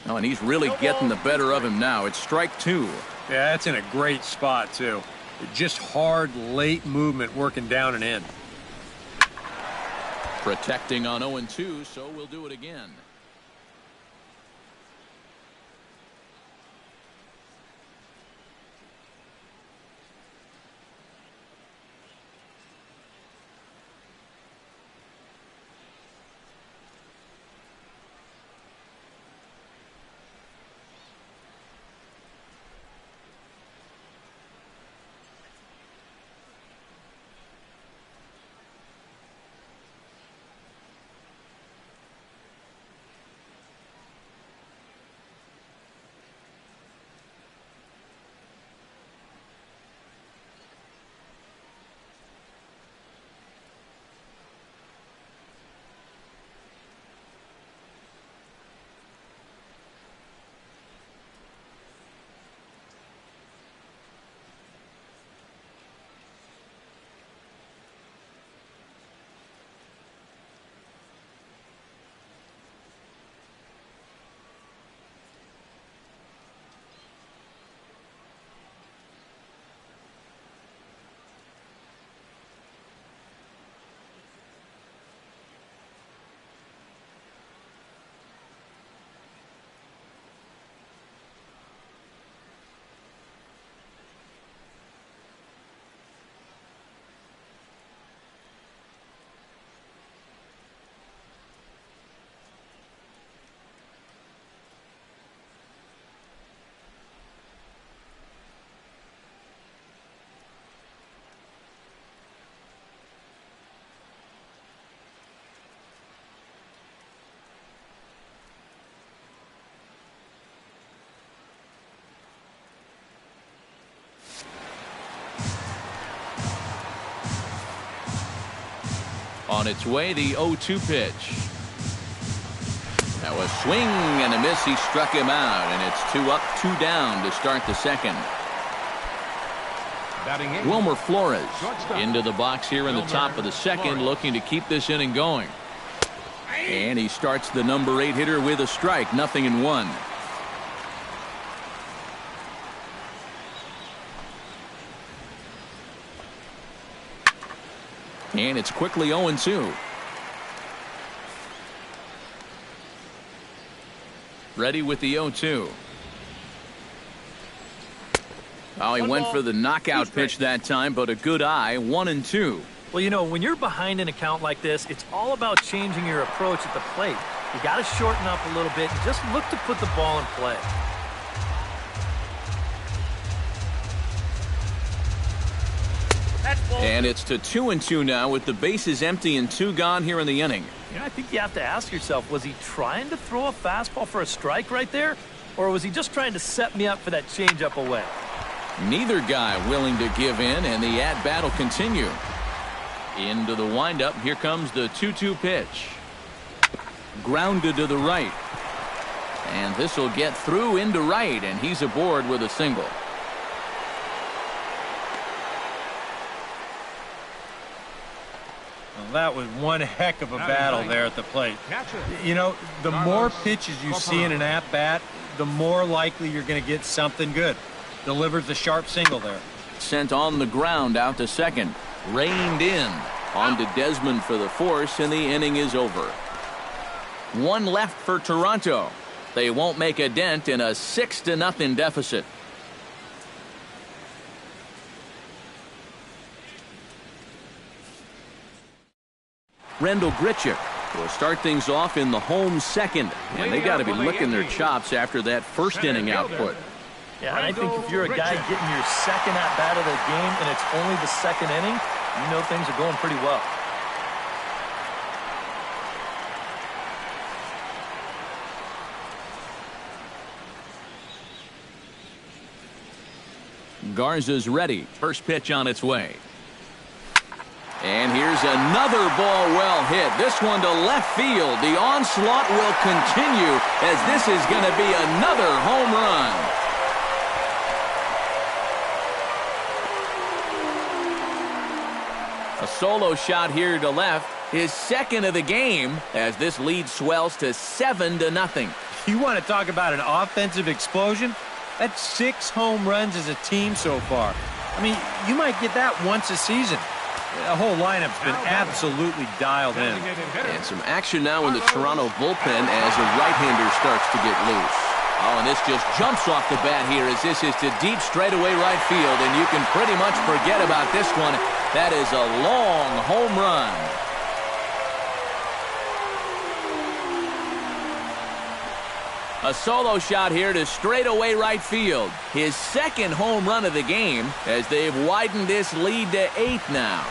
Oh, and he's really getting the better of him now. It's strike two. Yeah, that's in a great spot, too. Just hard, late movement working down and in. Protecting on 0-2, so we'll do it again. On its way, the 0-2 pitch. That was swing and a miss. He struck him out, and it's 2 up, 2 down to start the second. Wilmer Flores into the box here in the top of the second, looking to keep this inning going. And he starts the number 8 hitter with a strike, 0-1. And it's quickly 0-2. Ready with the 0-2. Oh, he went for the knockout pitch that time, but a good eye, 1-2. Well, you know, when you're behind in a count like this, it's all about changing your approach at the plate. You got to shorten up a little bit and just look to put the ball in play. And it's to 2-2 now with the bases empty and 2 gone here in the inning. You know, I think you have to ask yourself, was he trying to throw a fastball for a strike right there? Or was he just trying to set me up for that changeup away? Neither guy willing to give in, and the at-bat will continue. Into the windup. Here comes the 2-2 pitch. Grounded to the right. And this will get through into right, and he's aboard with a single. That was one heck of a battle there at the plate. You know, the more pitches you see in an at-bat, the more likely you're going to get something good. Delivers a sharp single there. Sent on the ground out to second. Reined in. On to Desmond for the force, and the inning is over. 1 left for Toronto. They won't make a dent in a 6-0 deficit. Rendell Grichuk will start things off in the home second, and they got to be licking their chops after that first inning output. Yeah, and I think if you're a guy getting your second at-bat of the game and it's only the second inning, you know things are going pretty well. Garza's ready. First pitch on its way. And here's another ball well hit. This one to left field. The onslaught will continue as this is going to be another home run. A solo shot here to left. his second of the game, as this lead swells to 7-0. You want to talk about an offensive explosion? That's 6 home runs as a team so far. I mean, you might get that once a season. The whole lineup's been absolutely dialed in. And some action now in the Toronto bullpen as a right-hander starts to get loose. Oh, and this just jumps off the bat here as this is to deep straightaway right field, and you can pretty much forget about this one. That is a long home run. A solo shot here to straightaway right field. His second home run of the game as they've widened this lead to 8 now.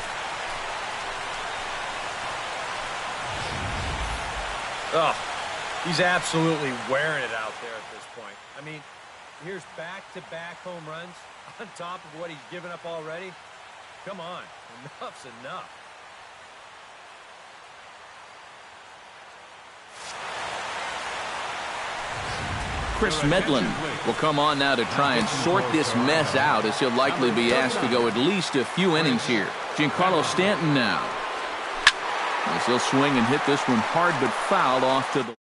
Oh, he's absolutely wearing it out there at this point. I mean, here's back-to-back home runs on top of what he's given up already. Come on, enough's enough. Chris Medlin will come on now to try and sort this mess out, as he'll likely be asked to go at least a few innings here. Giancarlo Stanton now, as he'll swing and hit this one hard but foul off to the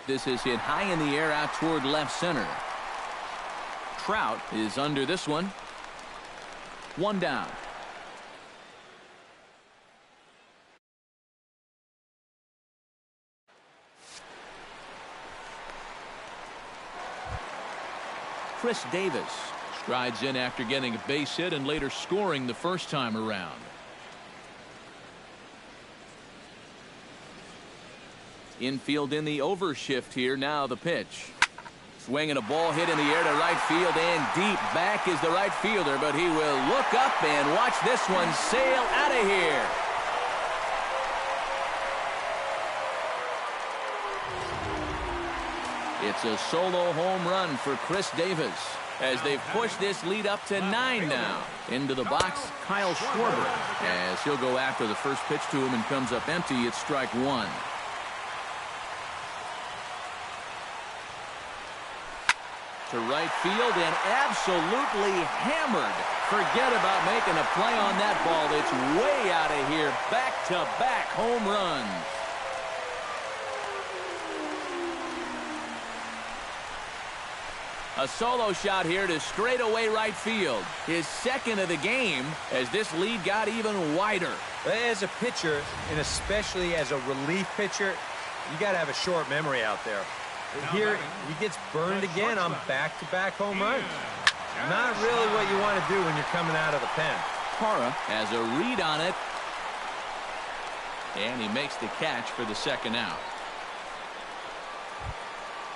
This is hit high in the air out toward left center. Trout is under this one. 1 down. Chris Davis strides in after getting a base hit and later scoring the first time around. Infield in the overshift here. Now the pitch. Swinging a ball hit in the air to right field, and deep back is the right fielder, but he will look up and watch this one sail out of here. It's a solo home run for Chris Davis as they've pushed this lead up to 9 now. Into the box, Kyle Schwarber, as he'll go after the first pitch to him and comes up empty. It's strike 1. To right field and absolutely hammered. Forget about making a play on that ball. It's way out of here. Back-to-back home runs. A solo shot here to straightaway right field. His second of the game as this lead got even wider. As a pitcher, and especially as a relief pitcher, you got to have a short memory out there. Here, he gets burned again on back-to-back home runs. Not really what you want to do when you're coming out of the pen. Parra has a read on it. And he makes the catch for the second out.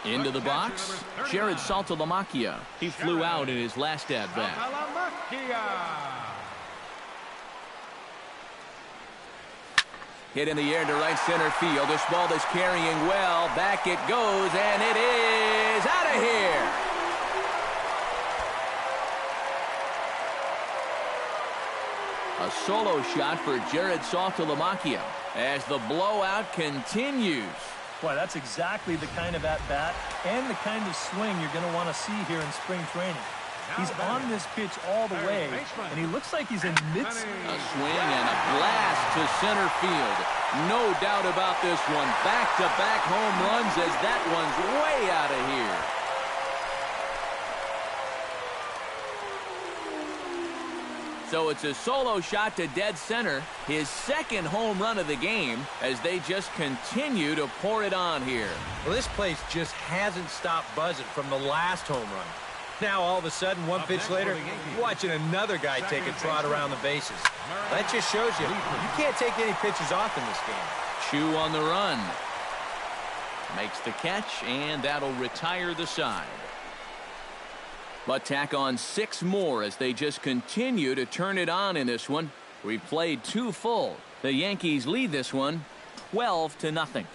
Into the box, Jared Saltalamacchia. He flew out in his last at-bat. Hit in the air to right center field. This ball is carrying well. Back it goes, and it is out of here. A solo shot for Jared Saltalamacchia as the blowout continues. Boy, that's exactly the kind of at-bat and the kind of swing you're going to want to see here in spring training. He's on this pitch all the way, and he looks like he's in mid-swing. A swing and a blast to center field. No doubt about this one. Back-to-back home runs as that one's way out of here. So it's a solo shot to dead center. His second home run of the game as they just continue to pour it on here. Well, this place just hasn't stopped buzzing from the last home run. Now, all of a sudden, one pitch later, you're watching another guy take a trot around the bases. That just shows you can't take any pitches off in this game. Chu on the run. Makes the catch, and that'll retire the side. But tack on 6 more as they just continue to turn it on in this one. We've played 2 full. The Yankees lead this one 12-0.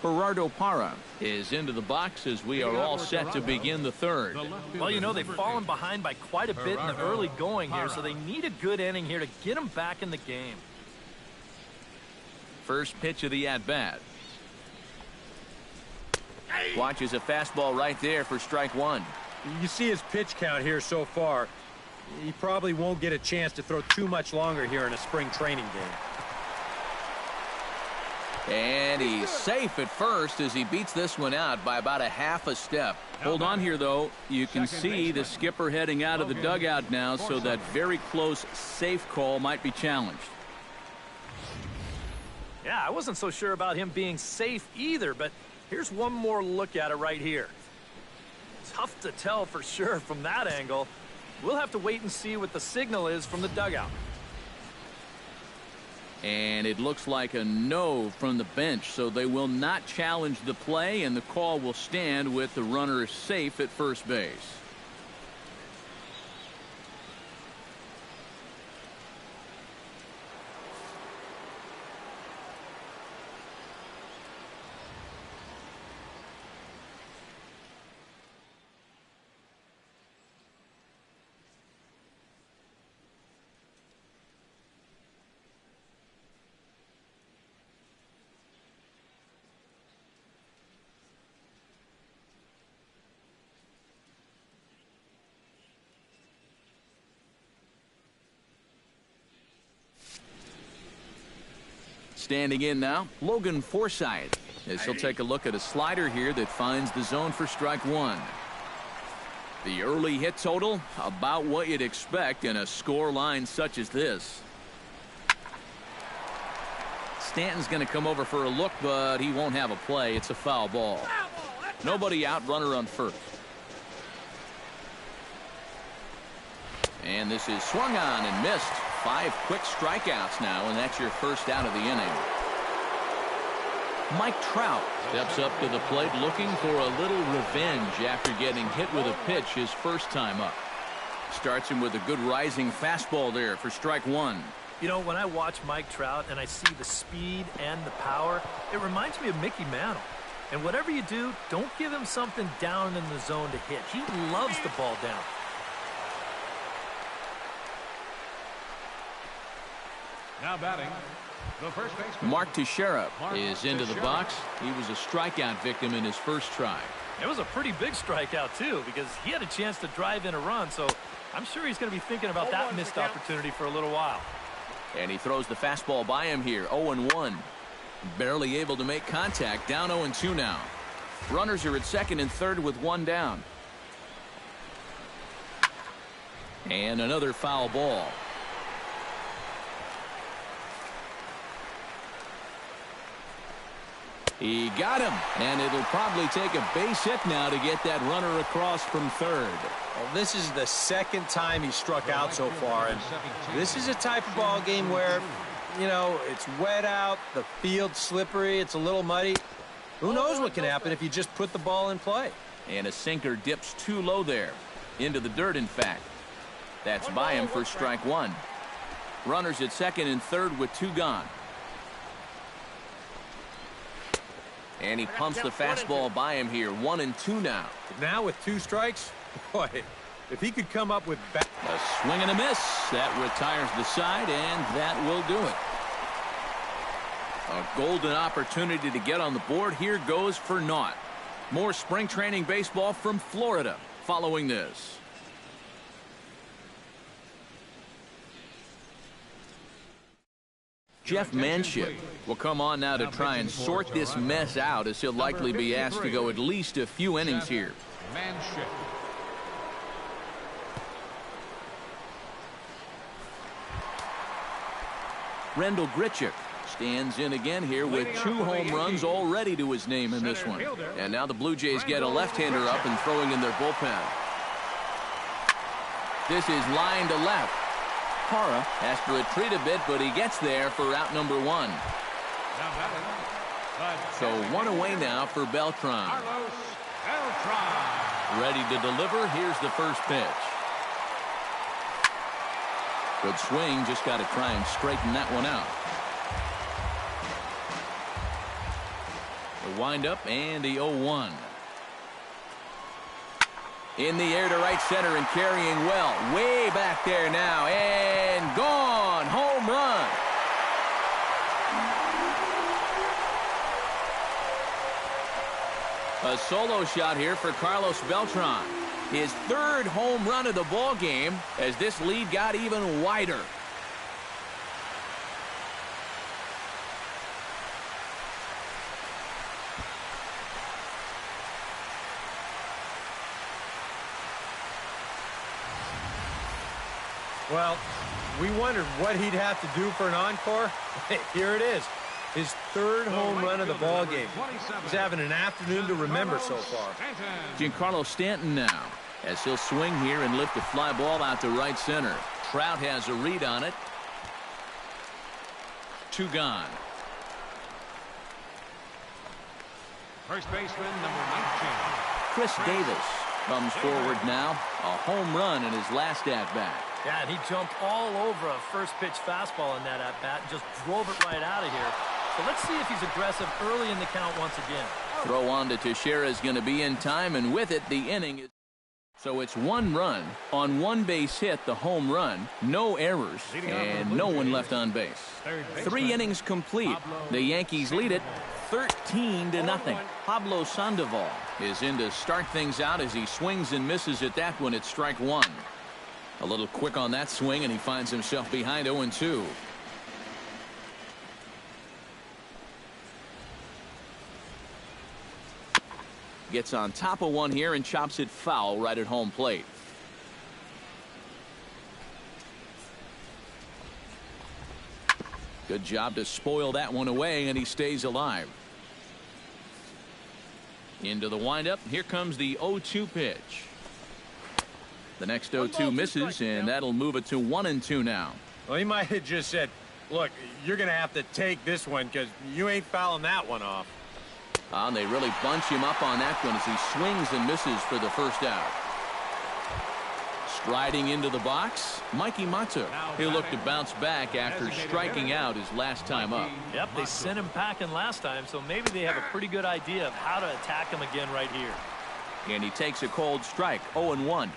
Gerardo Parra is into the box as we are all set to begin the third. Well, you know, they've fallen behind by quite a bit in the early going here, so they need a good inning here to get them back in the game. First pitch of the at-bat. Watches a fastball right there for strike one. You see his pitch count here so far. He probably won't get a chance to throw too much longer here in a spring training game. And he's safe at first as he beats this one out by about a half a step. Hold on here, though. You can see the skipper heading out of the dugout now, so that very close safe call might be challenged. Yeah, I wasn't so sure about him being safe either, but here's one more look at it right here. Tough to tell for sure from that angle. We'll have to wait and see what the signal is from the dugout. And it looks like a no from the bench, so they will not challenge the play, and the call will stand with the runner safe at first base. Standing in now, Logan Forsythe, as he'll take a look at a slider here that finds the zone for strike one. The early hit total, about what you'd expect in a score line such as this. Stanton's going to come over for a look, but he won't have a play. It's a foul ball. Nobody out, runner on first. And this is swung on and missed. 5 quick strikeouts now, and that's your first out of the inning. Mike Trout steps up to the plate looking for a little revenge after getting hit with a pitch his first time up. Starts him with a good rising fastball there for strike one. You know, when I watch Mike Trout and I see the speed and the power, it reminds me of Mickey Mantle. And whatever you do, don't give him something down in the zone to hit. He loves the ball down. Now batting, the first baseman. Mark Teixeira is into the box. He was a strikeout victim in his first try. It was a pretty big strikeout, too, because he had a chance to drive in a run, so I'm sure he's going to be thinking about that missed opportunity for a little while. And he throws the fastball by him here, 0-1. Barely able to make contact, down 0-2 now. Runners are at second and third with one down. And another foul ball. He got him, and it'll probably take a base hit now to get that runner across from third. Well, this is the second time he struck out so far, and this is a type of ball game where, you know, it's wet out, the field's slippery, it's a little muddy. Who knows what can happen if you just put the ball in play. And a sinker dips too low there, into the dirt, in fact. That's by him for strike one. Runners at second and third with two gone. And he pumps the fastball by him here, 1-2 now. Now with 2 strikes, boy, if he could come up with a swing and a miss, that retires the side, and that will do it. A golden opportunity to get on the board here goes for naught. More spring training baseball from Florida following this. Jeff Manship will come on now to try and sort this mess out, as he'll likely be asked to go at least a few innings here. Manship. Rendell Grichuk stands in again here with 2 home runs already to his name in this one. And now the Blue Jays get a left-hander up and throwing in their bullpen. This is line to left. Parra has to retreat a bit, but he gets there for out number 1. So 1 away now for Beltran. Ready to deliver. Here's the first pitch. Good swing. Just got to try and straighten that one out. The windup and the 0-1. In the air to right center and carrying well. Way back there now. And gone. Home run. A solo shot here for Carlos Beltran. His third home run of the ball game as this lead got even wider. Well, we wondered what he'd have to do for an encore. Here it is. His third home run of the ball game. He's having an afternoon to remember so far. Giancarlo Stanton now, as he'll swing here and lift a fly ball out to right center. Trout has a read on it. 2 gone. First baseman, number 19. Chris Davis comes forward now. A home run in his last at-bat. Yeah, and he jumped all over a first pitch fastball in that at-bat and just drove it right out of here. So let's see if he's aggressive early in the count once again. Throw on to Teixeira is going to be in time, and with it, the inning is. So it's 1 run on 1 base hit, the home run, no errors, and no one left on base. 3 innings complete. The Yankees lead it 13-0. Pablo Sandoval is in to start things out as he swings and misses at that one at strike 1. A little quick on that swing, and he finds himself behind 0-2. Gets on top of one here and chops it foul right at home plate. Good job to spoil that one away, and he stays alive. Into the windup. Here comes the 0-2 pitch. The next 0-2 misses, and that'll move it to 1-2 now. Well, he might have just said, look, you're going to have to take this one because you ain't fouling that one off. And they really bunch him up on that one as he swings and misses for the first out. Striding into the box, Mikey Mato. He'll look to bounce back after striking out his last time up. Yep, they sent him packing last time, so maybe they have a pretty good idea of how to attack him again right here. And he takes a cold strike, 0-1.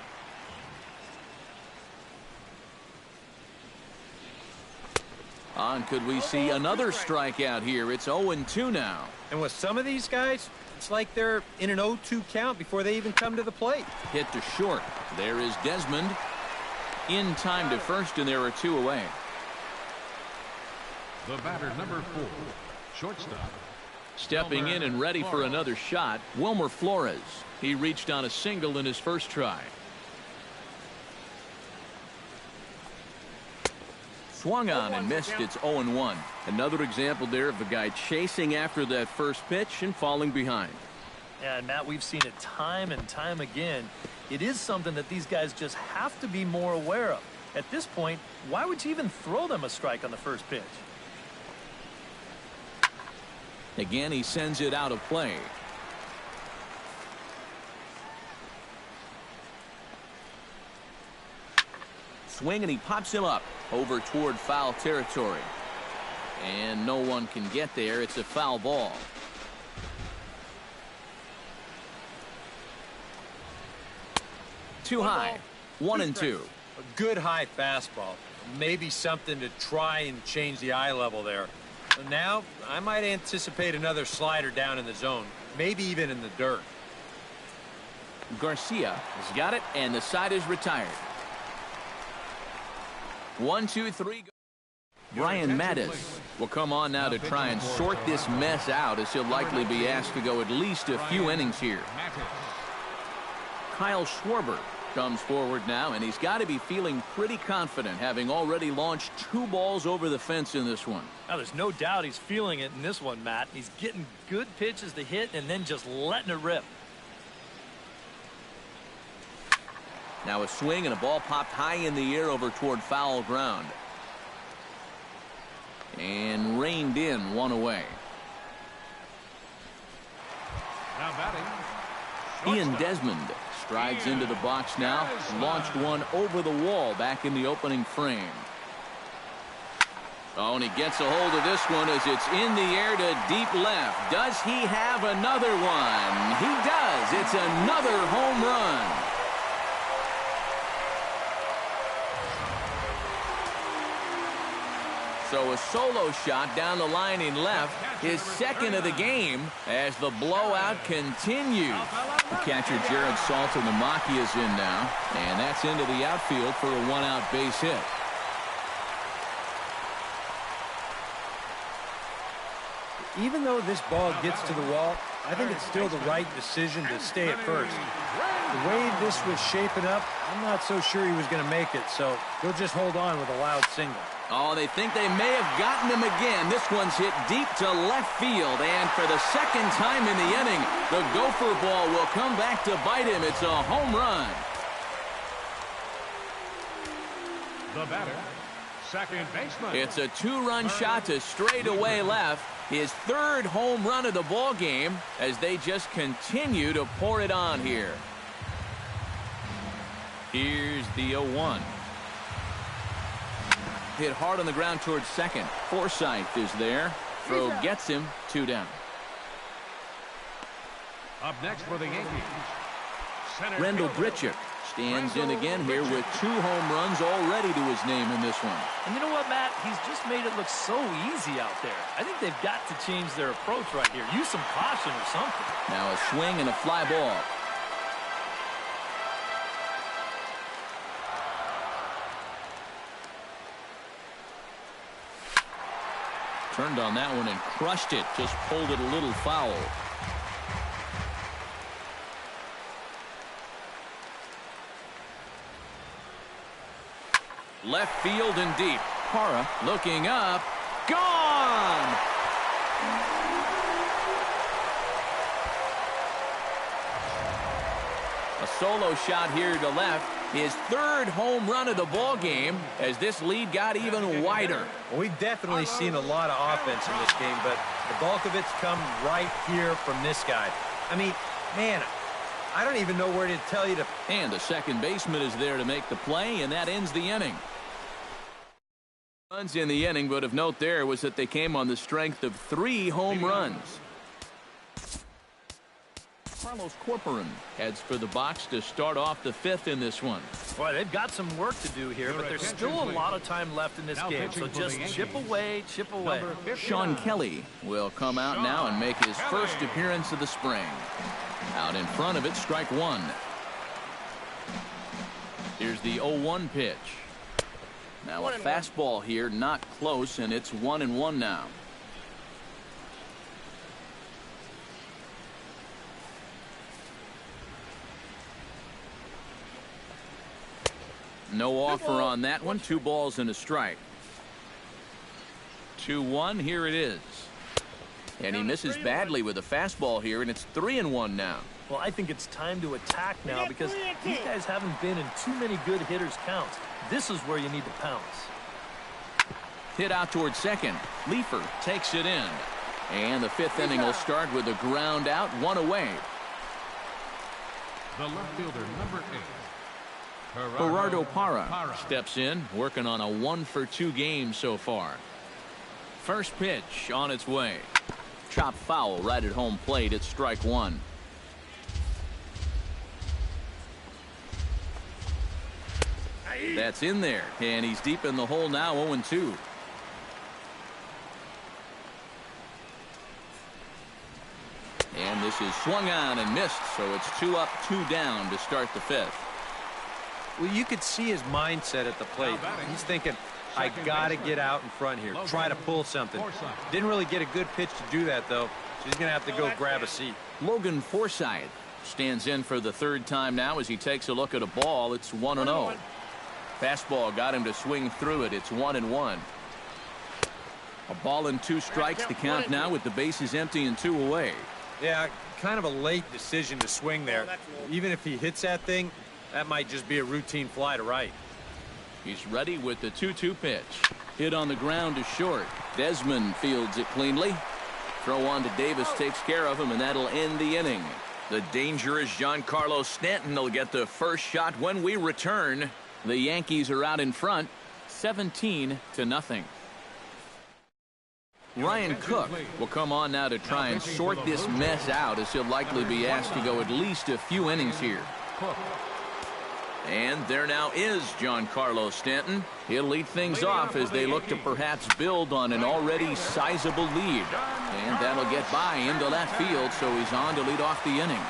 Could we see another strikeout here? It's 0-2 now. And with some of these guys, it's like they're in an 0-2 count before they even come to the plate. Hit to short. There is Desmond. In time to first, and there are 2 away. The batter, number 4, shortstop. Stepping in and ready for another shot, Wilmer Flores. He reached on a single in his first try. Swung on and missed. It's 0-1. Another example there of a guy chasing after that first pitch and falling behind. Yeah, and Matt, we've seen it time and time again. It is something that these guys just have to be more aware of. At this point, why would you even throw them a strike on the first pitch? Again, he sends it out of play. Swing, and he pops him up over toward foul territory. And no one can get there. It's a foul ball. Too high. 1-2. A good high fastball. Maybe something to try and change the eye level there. But now, I might anticipate another slider down in the zone. Maybe even in the dirt. Garcia has got it, and the side is retired. 1-2-3. Brian Mattis will come on now to try and sort this mess out, as he'll likely be asked to go at least a few innings here. Kyle Schwarber comes forward now, and he's got to be feeling pretty confident, having already launched 2 balls over the fence in this one. Now, there's no doubt he's feeling it in this one, Matt. He's getting good pitches to hit and then just letting it rip. Now a swing, and a ball popped high in the air over toward foul ground. And reined in, 1 away. Now batting, Ian Desmond strides into the box now. Launched one over the wall back in the opening frame. Oh, and he gets a hold of this one as it's in the air to deep left. Does he have another one? He does. It's another home run. So a solo shot down the line in left, his second of the game as the blowout continues. The catcher Jared Salter, the Maki, is in now, and that's into the outfield for a one-out base hit. Even though this ball gets to the wall, I think it's still the right decision to stay at first. The way this was shaping up, I'm not so sure he was going to make it, so he'll just hold on with a loud single. Oh, they think they may have gotten him again. This one's hit deep to left field, and for the second time in the inning, the gopher ball will come back to bite him. It's a home run. The batter, second baseman. It's a two-run shot to straightaway left. His third home run of the ball game as they just continue to pour it on here. Here's the 0-1. Hit hard on the ground towards second. Forsythe is there. Throw gets him, 2 down. Up next for the Yankees, Rendell Grichuk stands in again here with 2 home runs already to his name in this one. And you know what, Matt? He's just made it look so easy out there. I think they've got to change their approach right here. Use some caution or something. Now a swing and a fly ball. Turned on that one and crushed it. Just pulled it a little foul. Left field and deep. Parra looking up. Gone! A solo shot here to left. His third home run of the ball game as this lead got even wider. Well, we've definitely seen a lot of offense in this game, but the bulk of it's come right here from this guy. I mean, man, I don't even know where to tell you to. And the second baseman is there to make the play, and that ends the inning. Runs in the inning, but of note there was that they came on the strength of 3 home runs. Carlos Corcoran heads for the box to start off the 5th in this one. Boy, they've got some work to do here, but there's still a lot of time left in this game, so just chip away, chip away. Sean Kelly will come out now and make his first appearance of the spring. Out in front of it, strike 1. Here's the 0-1 pitch. Now a fastball here, not close, and it's 1-1 now. No offer on that one. 2 balls and a strike. 2-1. Here it is. And he misses badly with a fastball here, and it's 3-1 now. Well, I think it's time to attack now because these guys haven't been in too many good hitters' counts. This is where you need to pounce. Hit out towards second. Leefer takes it in. And the 5th inning will start with a ground out, 1 away. The left fielder, number 8. Gerardo Parra steps in, working on a 1-for-2 game so far. First pitch on its way. Chop foul right at home plate. It's strike 1. That's in there, and he's deep in the hole now, 0-2. And this is swung on and missed, so it's 2 up, 2 down to start the 5th. Well, you could see his mindset at the plate. He's thinking, I got to get out in front here, try to pull something. Didn't really get a good pitch to do that, though, so he's going to have to go grab a seat. Logan Forsythe stands in for the 3rd time now as he takes a look at a ball. It's 1-0. Fastball got him to swing through it. It's 1-1. A ball and 2 strikes to count now with the bases empty and 2 away. Yeah, kind of a late decision to swing there. Even if he hits that thing, that might just be a routine fly to right. He's ready with the 2-2 pitch. Hit on the ground to short. Desmond fields it cleanly. Throw on to Davis takes care of him, and that'll end the inning. The dangerous Giancarlo Stanton will get the first shot when we return. The Yankees are out in front, 17-0. Ryan Cook will come on now to try and sort this mess out, as he'll likely be asked to go at least a few innings here. And there now is Giancarlo Stanton. He'll lead things off as they look to perhaps build on an already sizable lead. And that'll get by into left field, so he's on to lead off the inning.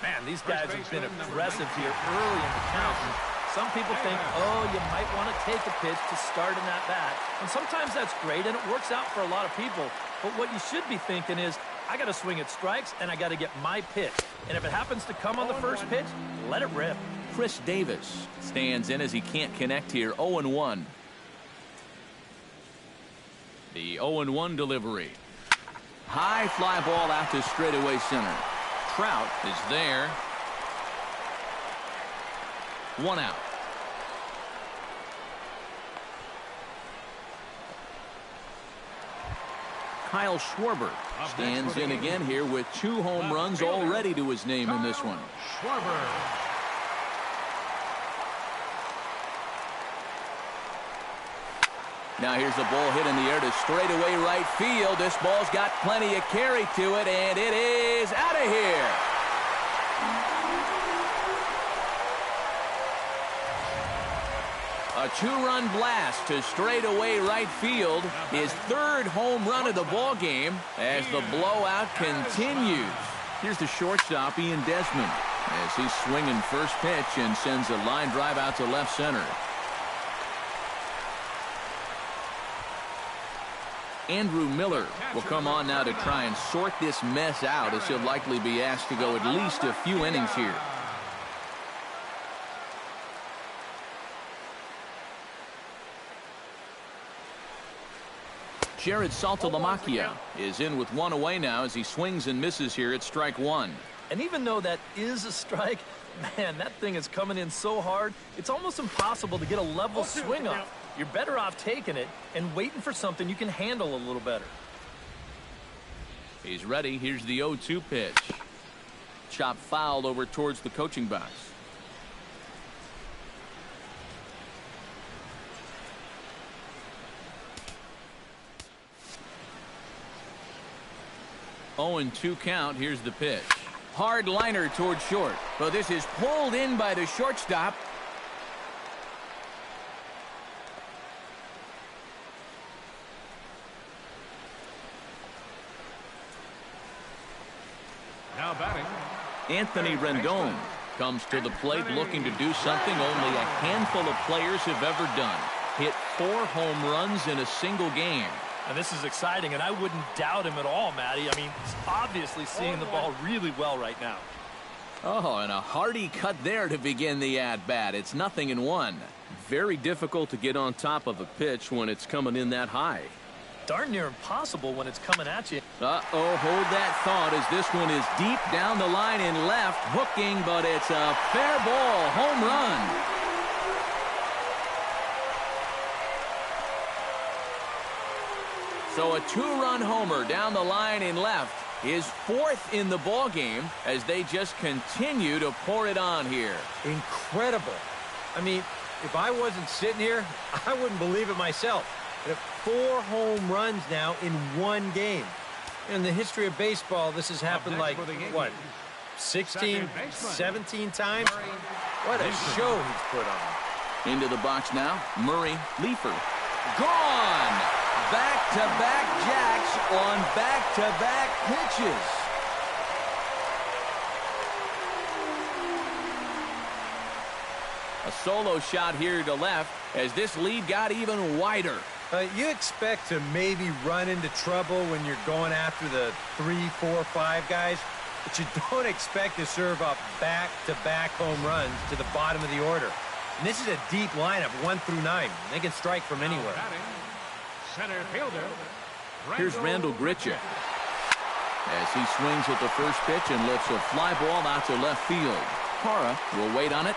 Man, these guys have been aggressive here early in the count. And some people think, oh, you might want to take a pitch to start in that bat. And sometimes that's great, and it works out for a lot of people. But what you should be thinking is, I got to swing at strikes, and I got to get my pitch. And if it happens to come on the first pitch, let it rip. Chris Davis stands in as he can't connect here. 0-1. The 0-1 delivery. High fly ball out to straightaway center. Trout is there. 1 out. Kyle Schwarber stands in again here with 2 home runs already to his name in this one. Now here's a ball hit in the air to straightaway right field. This ball's got plenty of carry to it, and it is out of here. A 2-run blast to straightaway right field. His 3rd home run of the ball game as the blowout continues. Here's the shortstop, Ian Desmond, as he's swinging first pitch and sends a line drive out to left center. Andrew Miller will come on now to try and sort this mess out, as he'll likely be asked to go at least a few innings here. Jared Saltalamacchia is in with 1 away now as he swings and misses here at strike 1. And even though that is a strike, man, that thing is coming in so hard, it's almost impossible to get a level swing off. You're better off taking it and waiting for something you can handle a little better. He's ready. Here's the 0-2 pitch. Chop fouled over towards the coaching box. Oh, 0-2 count. Here's the pitch. Hard liner towards short. But this is pulled in by the shortstop. Now batting, Anthony Rendon comes to the plate looking to do something only a handful of players have ever done. Hit 4 home runs in a single game. And this is exciting, and I wouldn't doubt him at all, Matty. I mean, he's obviously seeing the ball really well right now. Oh, and a hearty cut there to begin the at-bat. It's 0-1. Very difficult to get on top of a pitch when it's coming in that high. Darn near impossible when it's coming at you. Uh-oh, hold that thought as this one is deep down the line in left, hooking, but it's a fair ball, home run. So a 2-run homer down the line in left, his 4th in the ball game as they just continue to pour it on here. Incredible. I mean, if I wasn't sitting here, I wouldn't believe it myself. 4 home runs now in 1 game. In the history of baseball, this has happened like, what, 16, 17 times? What a show he's put on. Into the box now, Murray, Leefer. Gone! Back-to-back jacks on back-to-back pitches. A solo shot here to left as this lead got even wider. You expect to maybe run into trouble when you're going after the 3, 4, 5 guys, but you don't expect to serve up back-to-back home runs to the bottom of the order. And this is a deep lineup, 1 through 9. They can strike from anywhere. center fielder. Here's Randall Grichuk as he swings at the first pitch and lifts a fly ball out to left field. Parra will wait on it,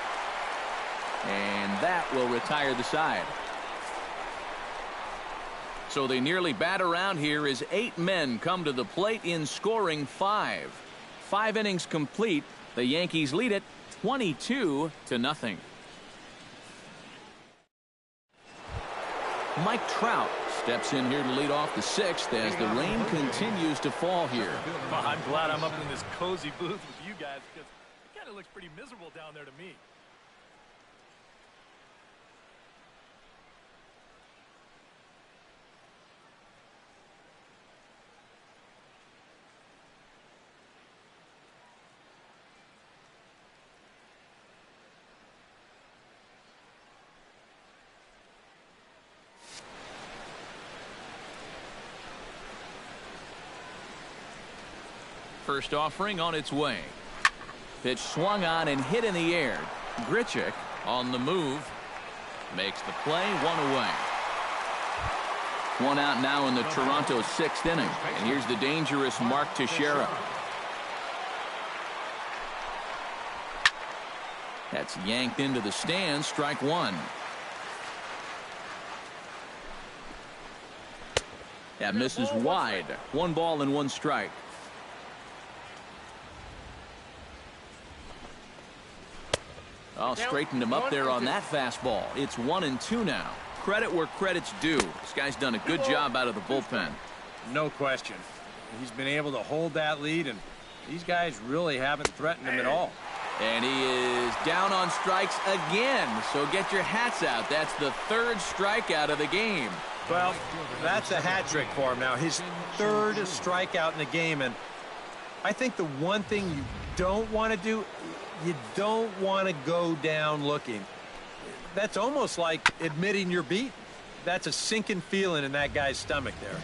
and that will retire the side. So they nearly bat around here as 8 men come to the plate in scoring 5. 5 innings complete. The Yankees lead it 22-0. Mike Trout steps in here to lead off the sixth as the rain continues to fall here. Well, I'm glad I'm up in this cozy booth with you guys because it kind of looks pretty miserable down there to me. First offering on its way. Pitch swung on and hit in the air. Grichuk on the move. Makes the play, one away. One out now in the Toronto sixth inning. And here's the dangerous Mark Teixeira. That's yanked into the stands. Strike one. That misses wide. 1 ball and 1 strike. Oh, straightened him up there on that fastball. It's 1-2 now. Credit where credit's due. This guy's done a good job out of the bullpen. No question. He's been able to hold that lead, and these guys really haven't threatened him at all. And he is down on strikes again. So get your hats out. That's the 3rd strikeout of the game. Well, that's a hat trick for him now. His 3rd strikeout in the game, and I think the one thing you don't want to do, you don't want to go down looking. That's almost like admitting you're beaten. That's a sinking feeling in that guy's stomach there.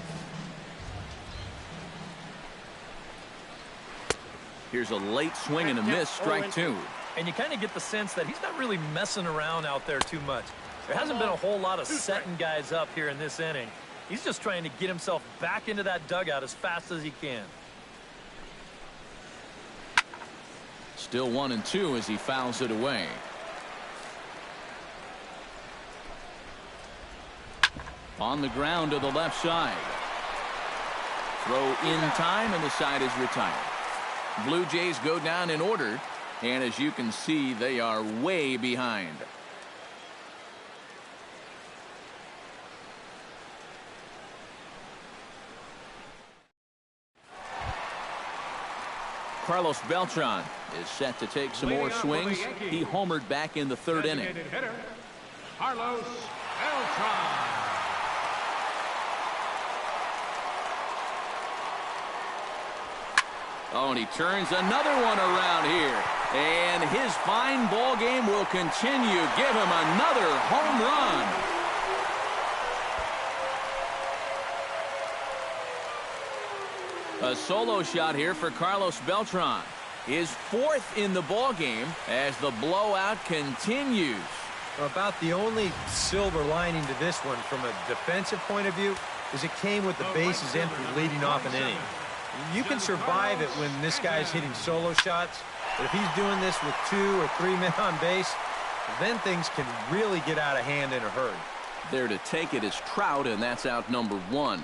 Here's a late swing and a miss, strike 2. And you kind of get the sense that he's not really messing around out there too much. There hasn't been a whole lot of setting guys up here in this inning. He's just trying to get himself back into that dugout as fast as he can. Still 1-2 as he fouls it away. On the ground to the left side. Throw in time and the side is retired. Blue Jays go down in order, and as you can see, they are way behind. Carlos Beltran is set to take some more swings. He homered back in the 3rd inning. Carlos Beltran. Oh, and he turns another one around here. And his fine ball game will continue. Give him another home run. A solo shot here for Carlos Beltran. His 4th in the ball game as the blowout continues. About the only silver lining to this one from a defensive point of view is it came with the bases empty leading off an inning. You can survive it when this guy's hitting solo shots, but if he's doing this with 2 or 3 men on base, then things can really get out of hand in a hurry. There to take it is Trout, and that's out number 1.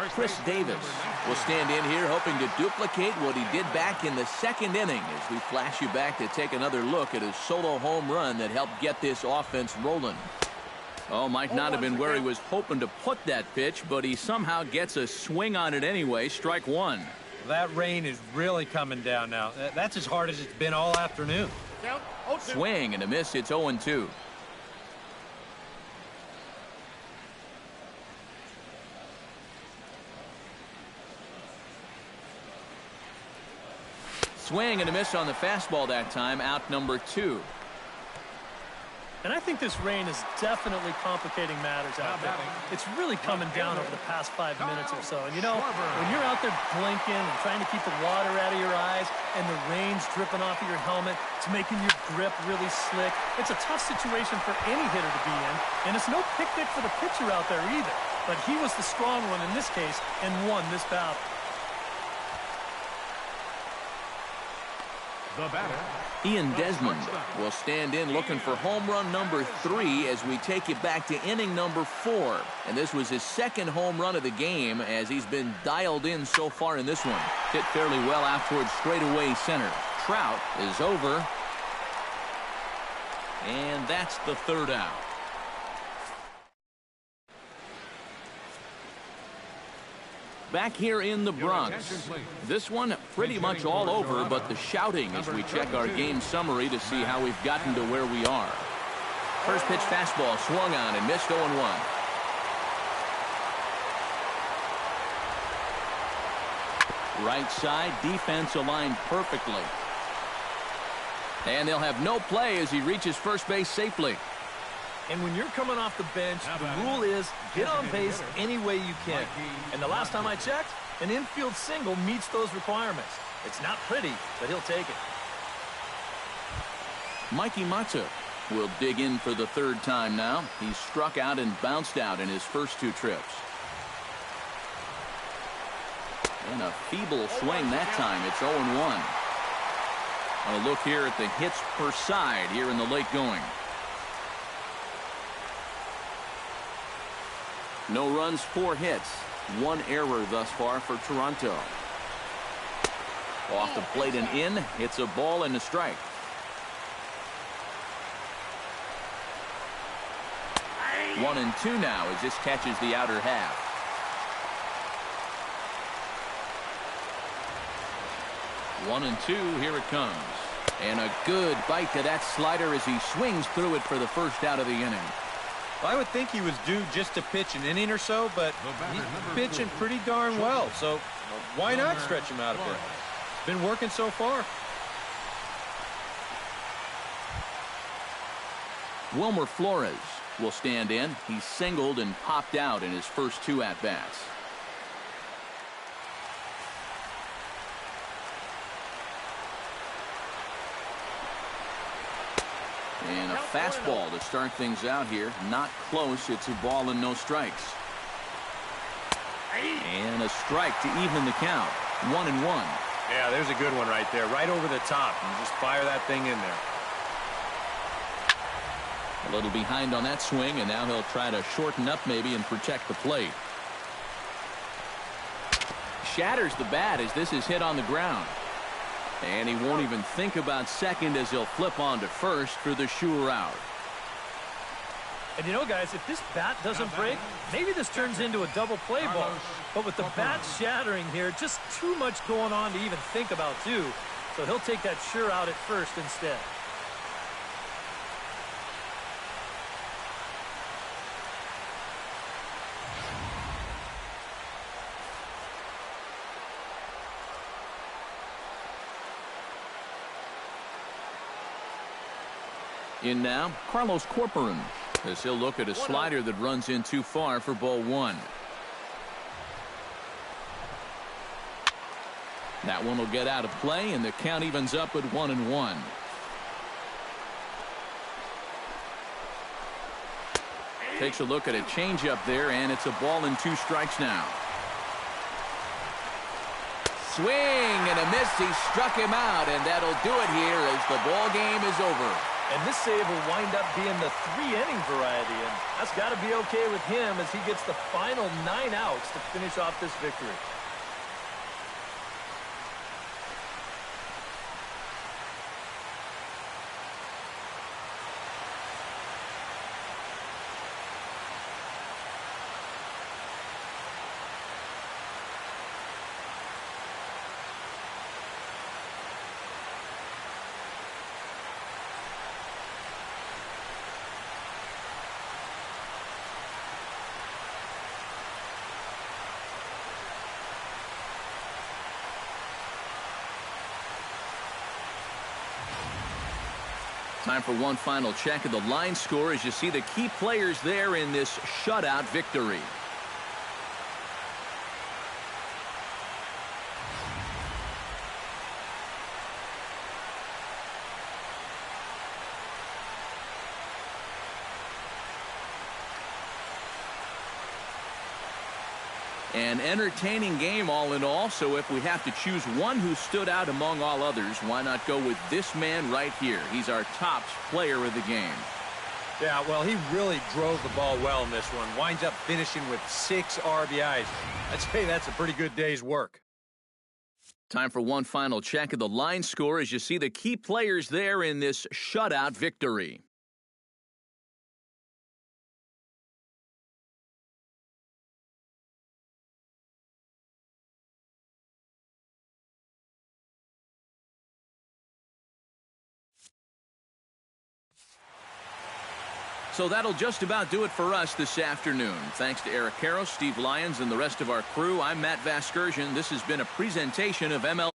Chris Davis will stand in here hoping to duplicate what he did back in the 2nd inning as we flash you back to take another look at his solo home run that helped get this offense rolling. Oh, might not have been where he was hoping to put that pitch, but he somehow gets a swing on it anyway. Strike 1. That rain is really coming down now. That's as hard as it's been all afternoon. Swing and a miss. It's 0-2. Swing and a miss on the fastball that time. Out number 2. And I think this rain is definitely complicating matters out there. It's really coming down over the past 5 minutes or so. And, you know, when you're out there blinking and trying to keep the water out of your eyes and the rain's dripping off of your helmet, it's making your grip really slick. It's a tough situation for any hitter to be in. And it's no picnic for the pitcher out there either. But he was the strong one in this case and won this battle. The batter, Ian Desmond will stand in looking for home run number 3 as we take it back to inning number 4. And this was his 2nd home run of the game as he's been dialed in so far in this one. Hit fairly well out towards straightaway center. Trout is over. And that's the 3rd out. Back here in the Bronx. This one pretty much all over, but the shouting as we check our game summary to see how we've gotten to where we are. First pitch fastball swung on and missed 0-1. Right side, defense aligned perfectly. And they'll have no play as he reaches first base safely. And when you're coming off the bench, the rule is get on base any way you can. And the last time I checked, an infield single meets those requirements. It's not pretty, but he'll take it. Mikey Matsu will dig in for the third time now. He's struck out and bounced out in his first 2 trips. And a feeble swing that time. It's 0-1. A look here at the hits per side here in the late going. No runs, 4 hits. 1 error thus far for Toronto. Off the plate and in. It's a ball and a strike. One and 2 now as this catches the outer half. One and 2, here it comes. And a good bite to that slider as he swings through it for the first out of the inning. Well, I would think he was due just to pitch an inning or so, but he's pitching pretty darn well. So why not stretch him out a bit? It's been working so far. Wilmer Flores will stand in. He's singled and popped out in his first 2 at-bats. And a fastball to start things out here. Not close. It's a ball and no strikes. And a strike to even the count. 1-1. Yeah, there's a good one right there. Right over the top. And just fire that thing in there. A little behind on that swing, and now he'll try to shorten up maybe and protect the plate. Shatters the bat as this is hit on the ground. And he won't even think about second as he'll flip on to first for the sure out. And you know, guys, if this bat doesn't break, maybe this turns into a double play ball. But with the bat shattering here, just too much going on to even think about, too. So he'll take that sure out at first instead. In now, Carlos Corcoran, as he'll look at a slider that runs in too far for ball 1. That one will get out of play, and the count evens up at 1-1. Takes a look at a changeup there, and it's a ball and 2 strikes now. Swing and a miss. He struck him out, and that'll do it here as the ball game is over. And this save will wind up being the 3-inning variety, and that's got to be okay with him as he gets the final 9 outs to finish off this victory. Time for one final check of the line score as you see the key players there in this shutout victory. An entertaining game all in all, so if we have to choose one who stood out among all others, why not go with this man right here? He's our top player of the game. Yeah, well, he really drove the ball well in this one. Winds up finishing with 6 RBIs. I'd say that's a pretty good day's work. Time for one final check of the line score as you see the key players there in this shutout victory. So that'll just about do it for us this afternoon. Thanks to Eric Karros, Steve Lyons, and the rest of our crew. I'm Matt Vasgersian. This has been a presentation of MLB.